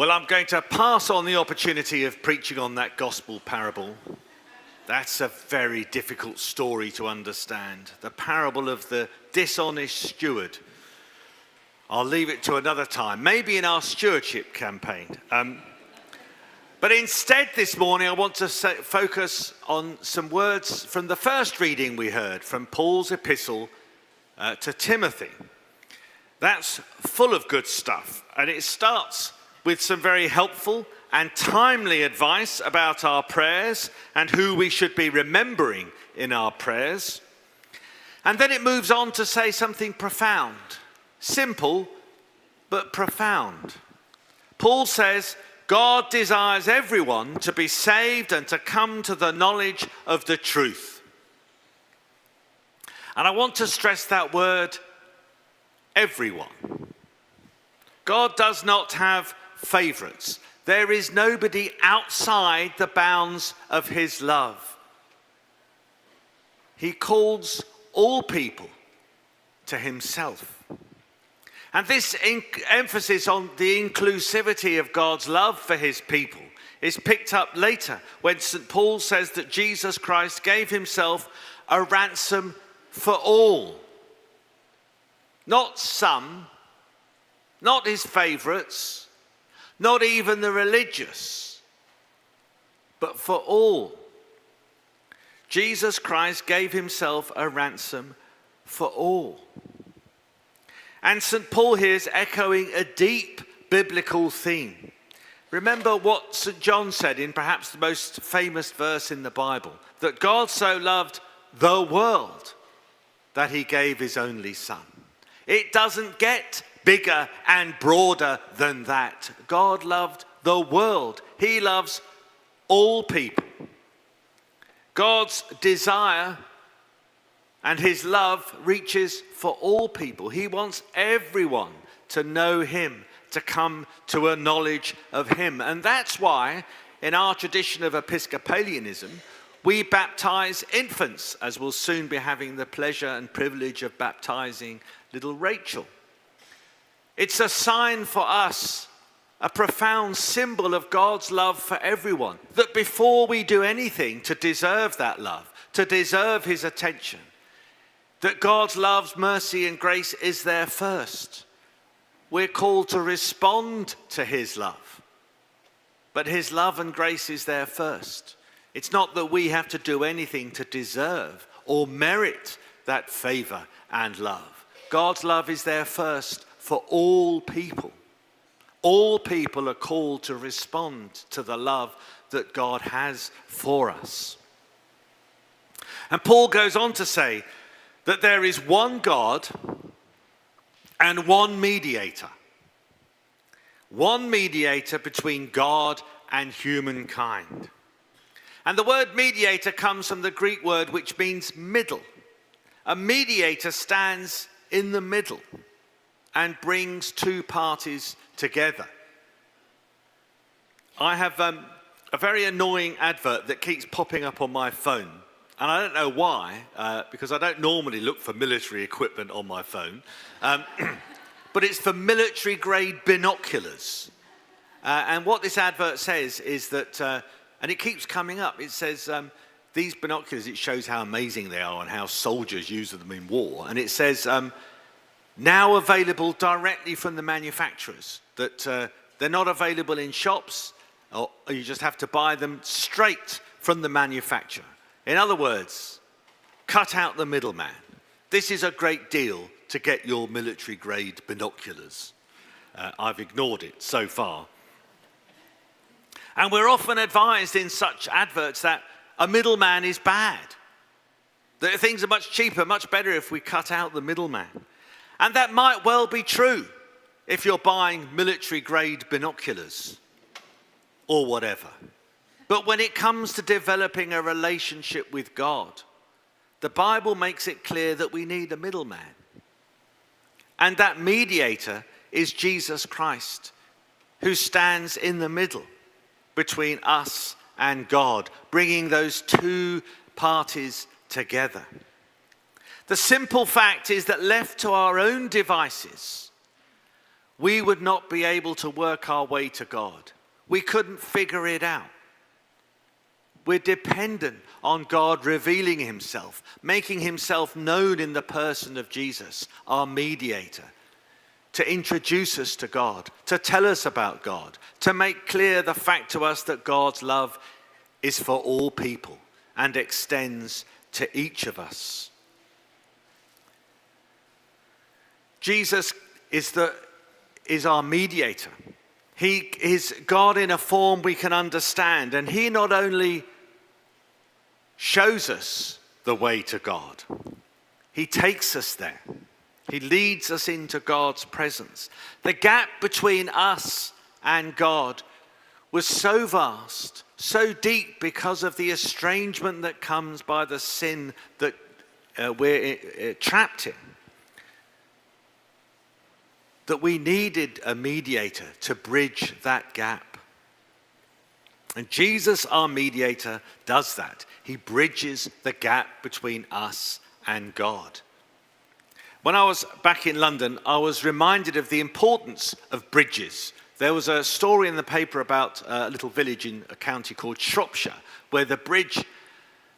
Well, I'm going to pass on the opportunity of preaching on that gospel parable. That's a very difficult story to understand. The parable of the dishonest steward. I'll leave it to another time, maybe in our stewardship campaign. But instead this morning I want to focus on some words from the first reading we heard from Paul's epistle to Timothy. That's full of good stuff, and it starts with some very helpful and timely advice about our prayers and who we should be remembering in our prayers. And then it moves on to say something profound, simple but profound. Paul says, God desires everyone to be saved and to come to the knowledge of the truth. And I want to stress that word, everyone. God does not have favorites. There is nobody outside the bounds of his love. He calls all people to himself. And this emphasis on the inclusivity of God's love for his people is picked up later when St. Paul says that Jesus Christ gave himself a ransom for all. Not some, not his favorites, not even the religious, but for all. Jesus Christ gave himself a ransom for all. And St. Paul here is echoing a deep biblical theme. Remember what St. John said in perhaps the most famous verse in the Bible, that God so loved the world that he gave his only son. It doesn't get bigger and broader than that. God loved the world. He loves all people. God's desire and his love reaches for all people. He wants everyone to know him, to come to a knowledge of him. And that's why in our tradition of Episcopalianism, we baptize infants, as we'll soon be having the pleasure and privilege of baptizing little Rachel. It's a sign for us, a profound symbol of God's love for everyone, that before we do anything to deserve that love, to deserve his attention, that God's love, mercy and grace is there first. We're called to respond to his love, but his love and grace is there first. It's not that we have to do anything to deserve or merit that favor and love. God's love is there first for all people. All people are called to respond to the love that God has for us. And Paul goes on to say that there is one God and one mediator. One mediator between God and humankind. And the word mediator comes from the Greek word which means middle. A mediator stands in the middle and brings two parties together. I have a very annoying advert that keeps popping up on my phone. And I don't know why, because I don't normally look for military equipment on my phone. But it's for military-grade binoculars. And what this advert says is that, and it keeps coming up, it says, these binoculars, it shows how amazing they are and how soldiers use them in war. And it says, now available directly from the manufacturers, that they're not available in shops, or you just have to buy them straight from the manufacturer. In other words, cut out the middleman. This is a great deal to get your military-grade binoculars. I've ignored it so far. And we're often advised in such adverts that a middleman is bad. That things are much cheaper, much better if we cut out the middleman. And that might well be true if you're buying military-grade binoculars or whatever. But when it comes to developing a relationship with God, the Bible makes it clear that we need a middleman. And that mediator is Jesus Christ, who stands in the middle between us and God, bringing those two parties together. The simple fact is that left to our own devices, we would not be able to work our way to God. We couldn't figure it out. We're dependent on God revealing himself, making himself known in the person of Jesus, our mediator, to introduce us to God, to tell us about God, to make clear the fact to us that God's love is for all people and extends to each of us. Jesus is our mediator. He is God in a form we can understand, and he not only shows us the way to God, he takes us there. He leads us into God's presence. The gap between us and God was so vast, so deep because of the estrangement that comes by the sin that we're trapped in, that we needed a mediator to bridge that gap. And Jesus, our mediator, does that. He bridges the gap between us and God. When I was back in London, I was reminded of the importance of bridges. There was a story in the paper about a little village in a county called Shropshire, where the bridge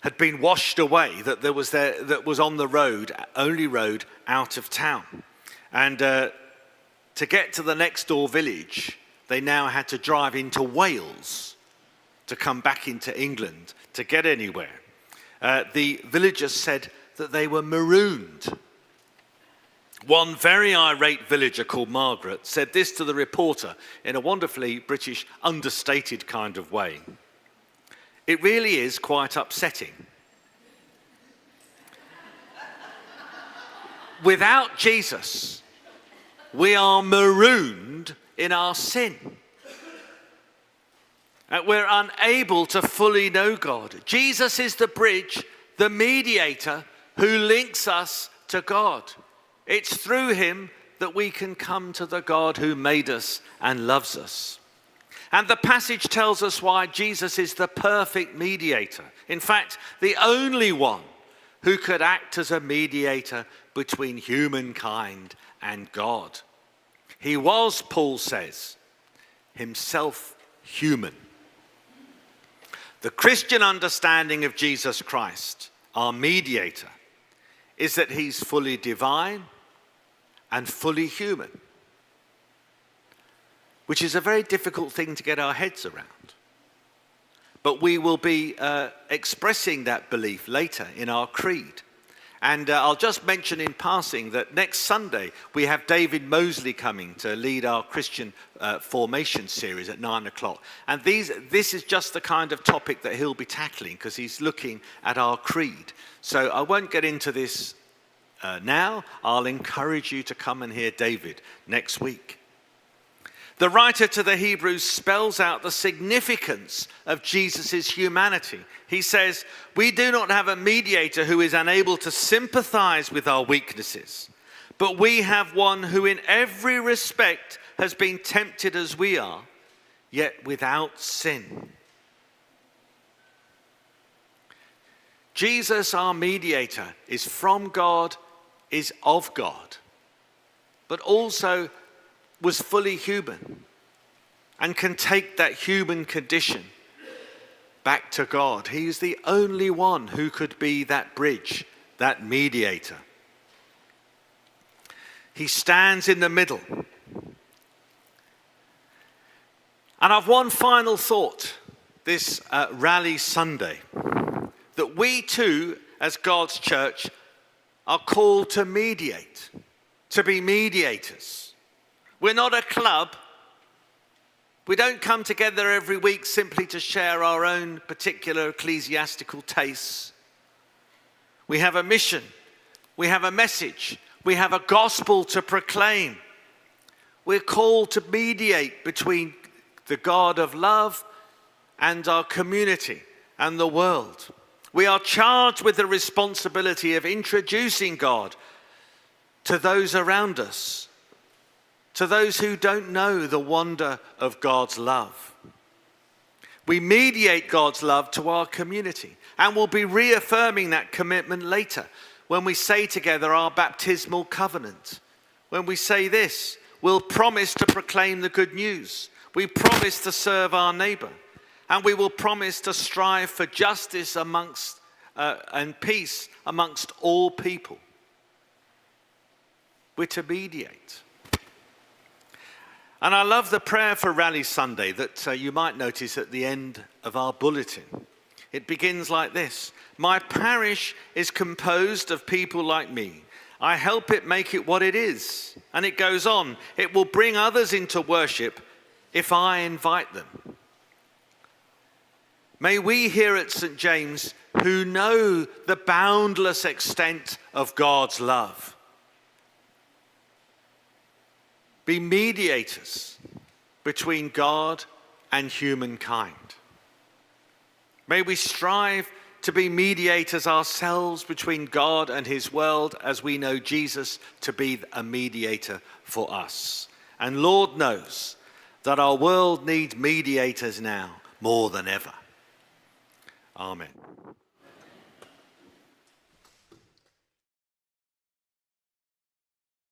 had been washed away, that was on the road, only road out of town. And to get to the next door village, they now had to drive into Wales to come back into England to get anywhere. The villagers said that they were marooned. One very irate villager called Margaret said this to the reporter in a wonderfully British, understated kind of way. It really is quite upsetting. Without Jesus, we are marooned in our sin. We're unable to fully know God. Jesus is the bridge, the mediator who links us to God. It's through him that we can come to the God who made us and loves us. And the passage tells us why Jesus is the perfect mediator. In fact, the only one who could act as a mediator between humankind and God. He was, Paul says, himself human. The Christian understanding of Jesus Christ, our mediator, is that he's fully divine and fully human, which is a very difficult thing to get our heads around. But we will be expressing that belief later in our creed. And I'll just mention in passing that next Sunday we have David Mosley coming to lead our Christian formation series at 9 o'clock. And this is just the kind of topic that he'll be tackling because he's looking at our creed. So I won't get into this now. I'll encourage you to come and hear David next week. The writer to the Hebrews spells out the significance of Jesus' humanity. He says, we do not have a mediator who is unable to sympathize with our weaknesses, but we have one who in every respect has been tempted as we are, yet without sin. Jesus, our mediator, is from God, is of God, but also was fully human and can take that human condition back to God. He is the only one who could be that bridge, that mediator. He stands in the middle. And I've one final thought this Rally Sunday, that we too, as God's church, are called to mediate, to be mediators. We're not a club. We don't come together every week simply to share our own particular ecclesiastical tastes. We have a mission. We have a message. We have a gospel to proclaim. We're called to mediate between the God of love and our community and the world. We are charged with the responsibility of introducing God to those around us, to those who don't know the wonder of God's love. We mediate God's love to our community, and we'll be reaffirming that commitment later when we say together our baptismal covenant. When we say this, will promise to proclaim the good news. We promise to serve our neighbor. And we will promise to strive for justice and peace amongst all people. We're to mediate. And I love the prayer for Rally Sunday that you might notice at the end of our bulletin. It begins like this: my parish is composed of people like me. I help it make it what it is. And it goes on, it will bring others into worship if I invite them. May we here at St. James, who know the boundless extent of God's love, be mediators between God and humankind. May we strive to be mediators ourselves between God and his world, as we know Jesus to be a mediator for us. And Lord knows that our world needs mediators now more than ever. Amen.